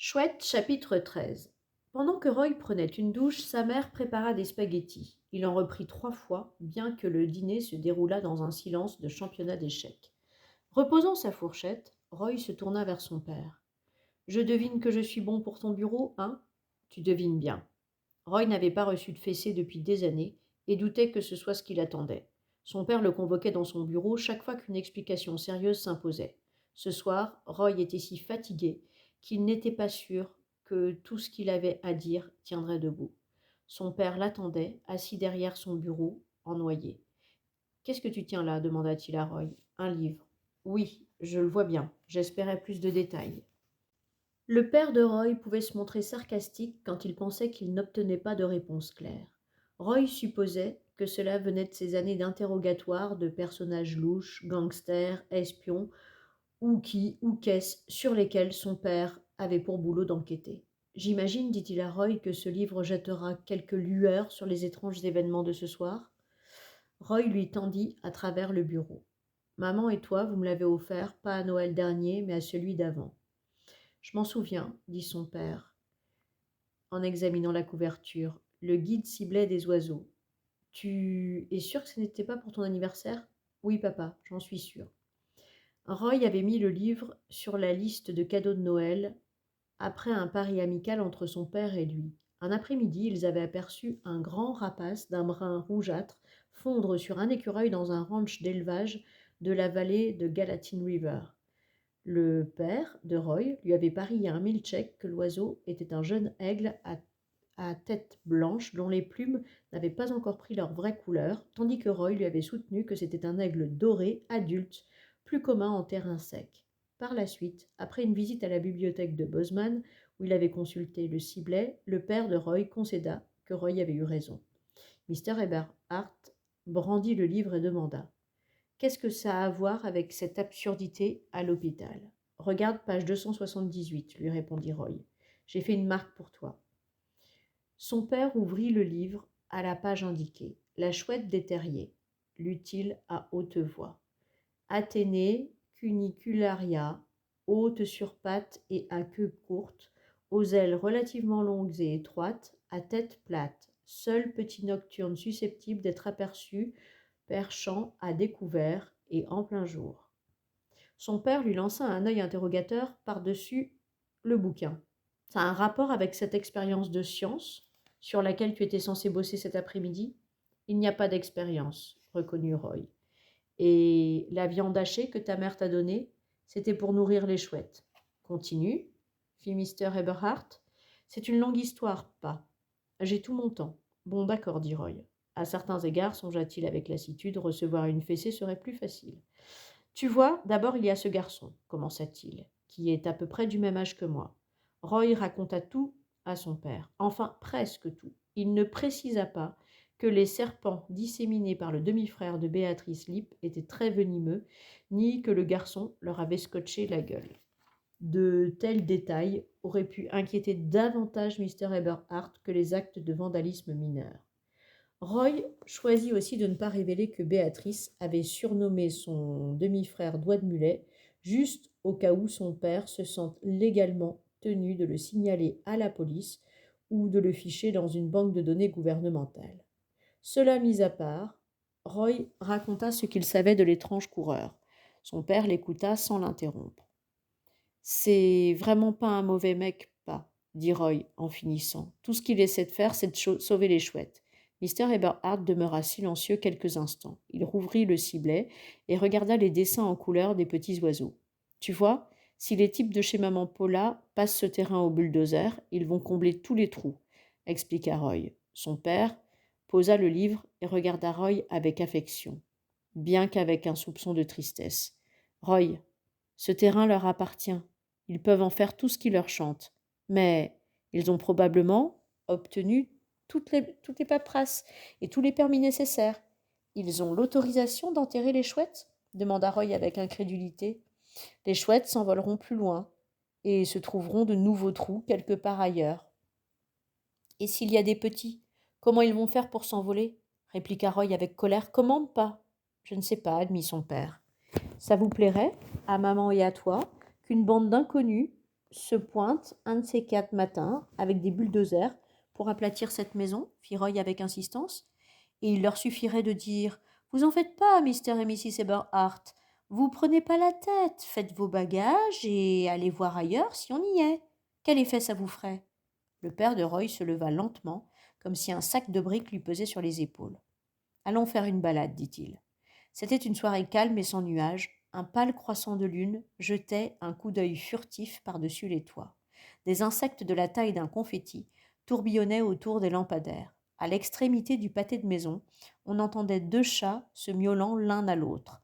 Chouette, chapitre 13. Pendant que Roy prenait une douche, sa mère prépara des spaghettis. Il en reprit 3 fois, bien que le dîner se déroulât dans un silence de championnat d'échecs. Reposant sa fourchette, Roy se tourna vers son père. Je devine que je suis bon pour ton bureau, hein? Tu devines bien. Roy n'avait pas reçu de fessée depuis des années et doutait que ce soit ce qu'il attendait. Son père le convoquait dans son bureau chaque fois qu'une explication sérieuse s'imposait. Ce soir, Roy était si fatigué qu'il n'était pas sûr que tout ce qu'il avait à dire tiendrait debout. Son père l'attendait, assis derrière son bureau, ennoyé. Qu'est-ce que tu tiens là demanda-t-il à Roy. Un livre. Oui, je le vois bien. J'espérais plus de détails. Le père de Roy pouvait se montrer sarcastique quand il pensait qu'il n'obtenait pas de réponse claire. Roy supposait que cela venait de ses années d'interrogatoire de personnages louches, gangsters, espions, ou qu'est-ce sur lesquels son père avait pour boulot d'enquêter. J'imagine, dit-il à Roy, que ce livre jettera quelques lueurs sur les étranges événements de ce soir. Roy lui tendit à travers le bureau. Maman et toi, vous me l'avez offert, pas à Noël dernier, mais à celui d'avant. Je m'en souviens, dit son père, en examinant la couverture. Le guide ciblait des oiseaux. Tu es sûr que ce n'était pas pour ton anniversaire? Oui, papa, j'en suis sûr. Roy avait mis le livre sur la liste de cadeaux de Noël après un pari amical entre son père et lui. Un après-midi, ils avaient aperçu un grand rapace d'un brun rougeâtre fondre sur un écureuil dans un ranch d'élevage de la vallée de Gallatin River. Le père de Roy lui avait parié un milkshake que l'oiseau était un jeune aigle à tête blanche dont les plumes n'avaient pas encore pris leur vraie couleur, tandis que Roy lui avait soutenu que c'était un aigle doré adulte, plus commun en terrain sec. Par la suite, après une visite à la bibliothèque de Bozeman, où il avait consulté le cibllet, le père de Roy concéda que Roy avait eu raison. Mr. Eberhart brandit le livre et demanda: Qu'est-ce que ça a à voir avec cette absurdité à l'hôpital? Regarde page 278, lui répondit Roy. J'ai fait une marque pour toi. Son père ouvrit le livre à la page indiquée. La chouette des terriers, lut-il à haute voix. Athénée cunicularia, haute sur pattes et à queue courte, aux ailes relativement longues et étroites, à tête plate, seul petit nocturne susceptible d'être aperçu perchant à découvert et en plein jour. Son père lui lança un œil interrogateur par-dessus le bouquin. Ça a un rapport avec cette expérience de science sur laquelle tu étais censé bosser cet après-midi? Il n'y a pas d'expérience, reconnut Roy. Et la viande hachée que ta mère t'a donnée, c'était pour nourrir les chouettes. Continue, fit Mr. Eberhart. C'est une longue histoire, pas. J'ai tout mon temps. Bon, d'accord, dit Roy. À certains égards, songea-t-il avec lassitude, recevoir une fessée serait plus facile. Tu vois, d'abord il y a ce garçon, commença-t-il, qui est à peu près du même âge que moi. Roy raconta tout à son père, enfin presque tout. Il ne précisa pas que les serpents disséminés par le demi-frère de Béatrice Lipp étaient très venimeux, ni que le garçon leur avait scotché la gueule. De tels détails auraient pu inquiéter davantage Mr. Eberhart que les actes de vandalisme mineur. Roy choisit aussi de ne pas révéler que Béatrice avait surnommé son demi-frère Doigt de Mulet, juste au cas où son père se sente légalement tenu de le signaler à la police ou de le ficher dans une banque de données gouvernementale. Cela mis à part, Roy raconta ce qu'il savait de l'étrange coureur. Son père l'écouta sans l'interrompre. C'est vraiment pas un mauvais mec, pas, dit Roy en finissant. Tout ce qu'il essaie de faire, c'est de sauver les chouettes. Mr. Eberhard demeura silencieux quelques instants. Il rouvrit le cibllet et regarda les dessins en couleur des petits oiseaux. Tu vois, si les types de chez Maman Paula passent ce terrain au bulldozer, ils vont combler tous les trous, expliqua Roy. Son père posa le livre et regarda Roy avec affection, bien qu'avec un soupçon de tristesse. Roy, ce terrain leur appartient. Ils peuvent en faire tout ce qui leur chante. Mais ils ont probablement obtenu toutes les paperasses et tous les permis nécessaires. Ils ont l'autorisation d'enterrer les chouettes? Demanda Roy avec incrédulité. Les chouettes s'envoleront plus loin et se trouveront de nouveaux trous quelque part ailleurs. Et s'il y a des petits, comment ils vont faire pour s'envoler? Répliqua Roy avec colère. Commande pas. Je ne sais pas, admit son père. Ça vous plairait, à maman et à toi, qu'une bande d'inconnus se pointe un de ces 4 matins avec des bulldozers pour aplatir cette maison, fit Roy avec insistance, et il leur suffirait de dire: Vous en faites pas, Mr. et Mrs. Eberhart, vous prenez pas la tête, faites vos bagages et allez voir ailleurs si on y est. Quel effet ça vous ferait? Le père de Roy se leva lentement, comme si un sac de briques lui pesait sur les épaules. Allons faire une balade, dit-il. C'était une soirée calme et sans nuages. Un pâle croissant de lune jetait un coup d'œil furtif par-dessus les toits. Des insectes de la taille d'un confetti tourbillonnaient autour des lampadaires. À l'extrémité du pâté de maison, on entendait 2 chats se miaulant l'un à l'autre.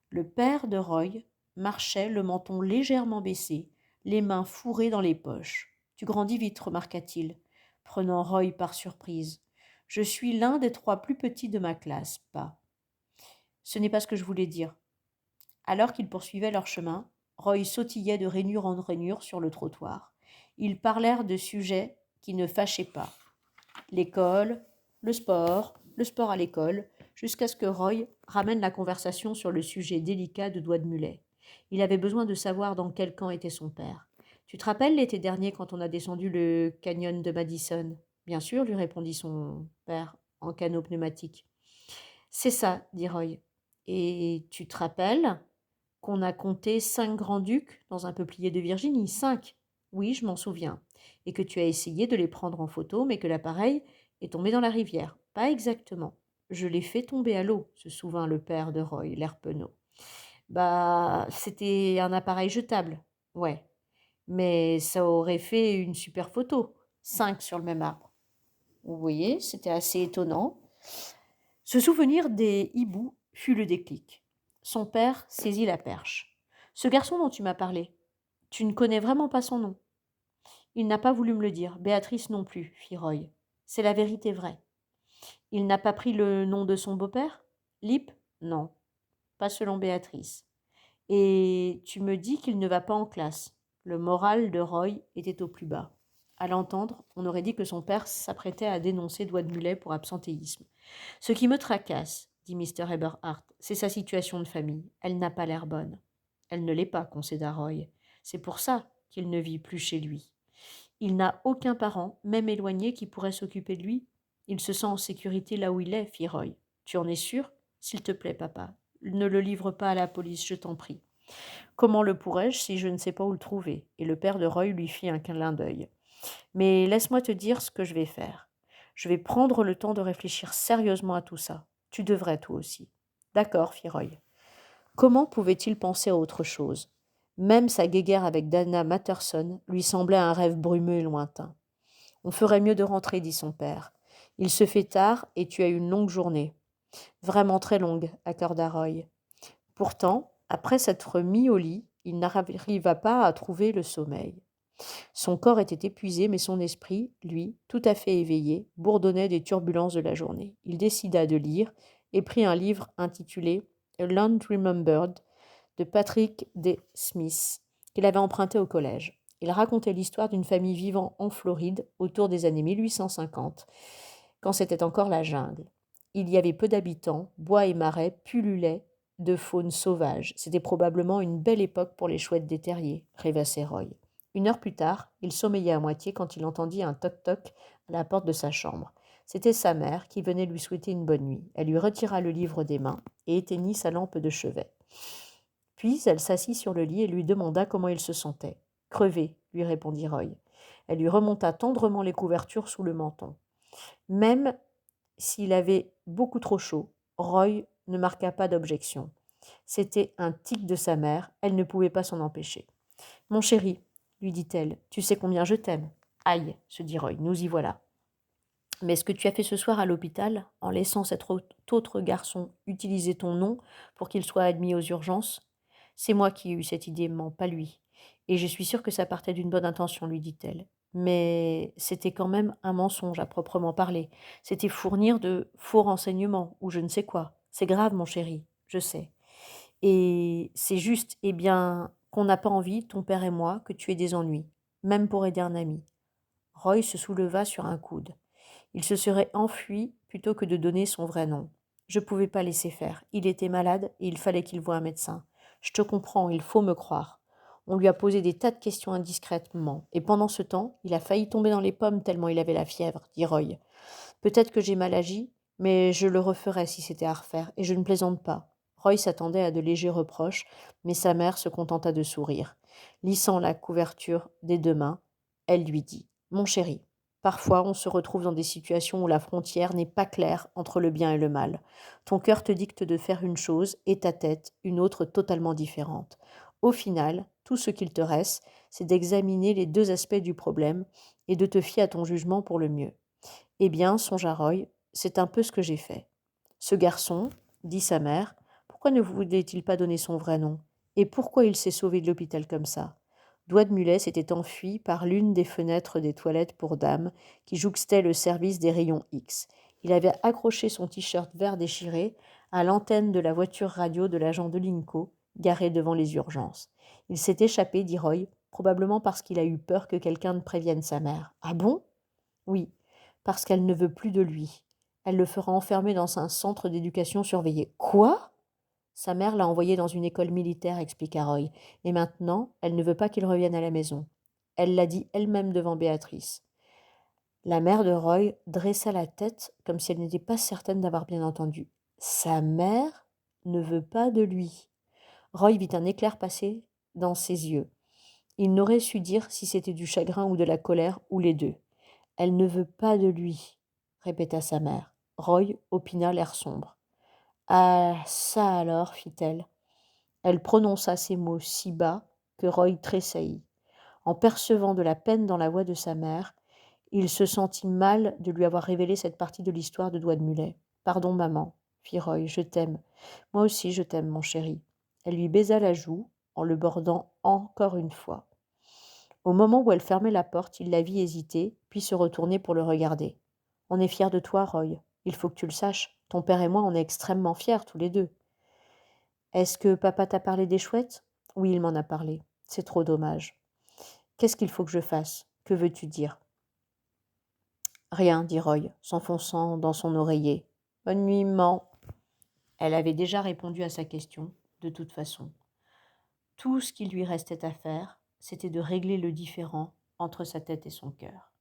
Le père de Roy marchait, le menton légèrement baissé, les mains fourrées dans les poches. Tu grandis vite, remarqua-t-il, prenant Roy par surprise. Je suis l'un des 3 plus petits de ma classe, pas. Ce n'est pas ce que je voulais dire. Alors qu'ils poursuivaient leur chemin, Roy sautillait de rainure en rainure sur le trottoir. Ils parlèrent de sujets qui ne fâchaient pas. L'école, le sport à l'école, jusqu'à ce que Roy ramène la conversation sur le sujet délicat de Doigt de Mulet. Il avait besoin de savoir dans quel camp était son père. Tu te rappelles l'été dernier quand on a descendu le canyon de Madison? Bien sûr, lui répondit son père en canot pneumatique. C'est ça, dit Roy. Et tu te rappelles qu'on a compté 5 grands-ducs dans un peuplier de Virginie? 5. Oui, je m'en souviens. Et que tu as essayé de les prendre en photo, mais que l'appareil est tombé dans la rivière. Pas exactement. Je l'ai fait tomber à l'eau, se souvint le père de Roy, l'air penaud. Bah, c'était un appareil jetable. Ouais. Mais ça aurait fait une super photo. 5 sur le même arbre. Vous voyez, c'était assez étonnant. Ce souvenir des hiboux fut le déclic. Son père saisit la perche. Ce garçon dont tu m'as parlé, tu ne connais vraiment pas son nom? Il n'a pas voulu me le dire, Béatrice non plus, fit Roy. C'est la vérité vraie. Il n'a pas pris le nom de son beau-père? Lip? Non, pas selon Béatrice. Et tu me dis qu'il ne va pas en classe. Le moral de Roy était au plus bas. À l'entendre, on aurait dit que son père s'apprêtait à dénoncer Doigt de Mulet pour absentéisme. Ce qui me tracasse, dit Mr. Eberhart, c'est sa situation de famille. Elle n'a pas l'air bonne. Elle ne l'est pas, concéda Roy. C'est pour ça qu'il ne vit plus chez lui. Il n'a aucun parent, même éloigné, qui pourrait s'occuper de lui. Il se sent en sécurité là où il est, fit Roy. Tu en es sûr? S'il te plaît, papa, ne le livre pas à la police, je t'en prie. Comment le pourrais-je si je ne sais pas où le trouver? Et le père de Roy lui fit un clin d'œil. Mais laisse-moi te dire ce que je vais faire. Je vais prendre le temps de réfléchir sérieusement à tout ça. Tu devrais, toi aussi. D'accord, fit Roy. Comment pouvait-il penser à autre chose? Même sa guéguerre avec Dana Matterson lui semblait un rêve brumeux et lointain. On ferait mieux de rentrer, dit son père. Il se fait tard et tu as une longue journée. Vraiment très longue, accorda Roy. Pourtant, après s'être mis au lit, il n'arriva pas à trouver le sommeil. Son corps était épuisé, mais son esprit, lui, tout à fait éveillé, bourdonnait des turbulences de la journée. Il décida de lire et prit un livre intitulé A Land Remembered de Patrick D. Smith, qu'il avait emprunté au collège. Il racontait l'histoire d'une famille vivant en Floride autour des années 1850, quand c'était encore la jungle. Il y avait peu d'habitants, bois et marais pullulaient de faune sauvage. C'était probablement une belle époque pour les chouettes des terriers, rêvassait Roy. 1 heure plus tard, il sommeillait à moitié quand il entendit un toc-toc à la porte de sa chambre. C'était sa mère qui venait lui souhaiter une bonne nuit. Elle lui retira le livre des mains et éteignit sa lampe de chevet. Puis elle s'assit sur le lit et lui demanda comment il se sentait. Crevé, lui répondit Roy. Elle lui remonta tendrement les couvertures sous le menton. Même s'il avait beaucoup trop chaud, Roy ne marqua pas d'objection. C'était un tic de sa mère, elle ne pouvait pas s'en empêcher. Mon chéri, lui dit-elle, tu sais combien je t'aime. Aïe, se dit Roy, nous y voilà. Mais ce que tu as fait ce soir à l'hôpital, en laissant cet autre garçon utiliser ton nom pour qu'il soit admis aux urgences, c'est moi qui ai eu cette idée, pas lui. Et je suis sûre que ça partait d'une bonne intention, lui dit-elle. Mais c'était quand même un mensonge à proprement parler. C'était fournir de faux renseignements, ou je ne sais quoi. C'est grave, mon chéri, je sais. Et c'est juste, eh bien, qu'on n'a pas envie, ton père et moi, que tu aies des ennuis, même pour aider un ami. Roy se souleva sur un coude. Il se serait enfui plutôt que de donner son vrai nom. Je ne pouvais pas laisser faire. Il était malade et il fallait qu'il voie un médecin. Je te comprends, il faut me croire. On lui a posé des tas de questions indiscrètement, et pendant ce temps, il a failli tomber dans les pommes tellement il avait la fièvre, dit Roy. Peut-être que j'ai mal agi, mais je le referais si c'était à refaire, et je ne plaisante pas. Roy s'attendait à de légers reproches, mais sa mère se contenta de sourire. Lissant la couverture des deux mains, elle lui dit : « Mon chéri, parfois on se retrouve dans des situations où la frontière n'est pas claire entre le bien et le mal. Ton cœur te dicte de faire une chose et ta tête une autre totalement différente. Au final, tout ce qu'il te reste, c'est d'examiner les deux aspects du problème et de te fier à ton jugement pour le mieux. Eh bien, songea Roy, c'est un peu ce que j'ai fait. Ce garçon, dit sa mère, pourquoi ne voulait-il pas donner son vrai nom? Et pourquoi il s'est sauvé de l'hôpital comme ça? Doigt de Mulet s'était enfui par l'une des fenêtres des toilettes pour dames qui jouxtaient le service des rayons X. Il avait accroché son t-shirt vert déchiré à l'antenne de la voiture radio de l'agent de Linco, garée devant les urgences. Il s'est échappé, dit Roy, probablement parce qu'il a eu peur que quelqu'un ne prévienne sa mère. Ah bon? Oui, parce qu'elle ne veut plus de lui. Elle le fera enfermer dans un centre d'éducation surveillé. Quoi? Sa mère l'a envoyé dans une école militaire, expliqua Roy, et maintenant, elle ne veut pas qu'il revienne à la maison. Elle l'a dit elle-même devant Béatrice. La mère de Roy dressa la tête comme si elle n'était pas certaine d'avoir bien entendu. Sa mère ne veut pas de lui. Roy vit un éclair passer dans ses yeux. Il n'aurait su dire si c'était du chagrin ou de la colère, ou les deux. Elle ne veut pas de lui, répéta sa mère. Roy opina l'air sombre. Ah, ça alors, fit-elle. Elle prononça ces mots si bas que Roy tressaillit. En percevant de la peine dans la voix de sa mère, il se sentit mal de lui avoir révélé cette partie de l'histoire de Doigt de Mulet. Pardon, maman, fit Roy, je t'aime. Moi aussi, je t'aime, mon chéri. Elle lui baisa la joue en le bordant encore une fois. Au moment où elle fermait la porte, il la vit hésiter, puis se retourner pour le regarder. On est fiers de toi, Roy. Il faut que tu le saches. Ton père et moi, on est extrêmement fiers, tous les deux. Est-ce que papa t'a parlé des chouettes? Oui, il m'en a parlé. C'est trop dommage. Qu'est-ce qu'il faut que je fasse? Que veux-tu dire? Rien, dit Roy, s'enfonçant dans son oreiller. Bonne nuit, maman. Elle avait déjà répondu à sa question, de toute façon. Tout ce qu'il lui restait à faire, c'était de régler le différend entre sa tête et son cœur.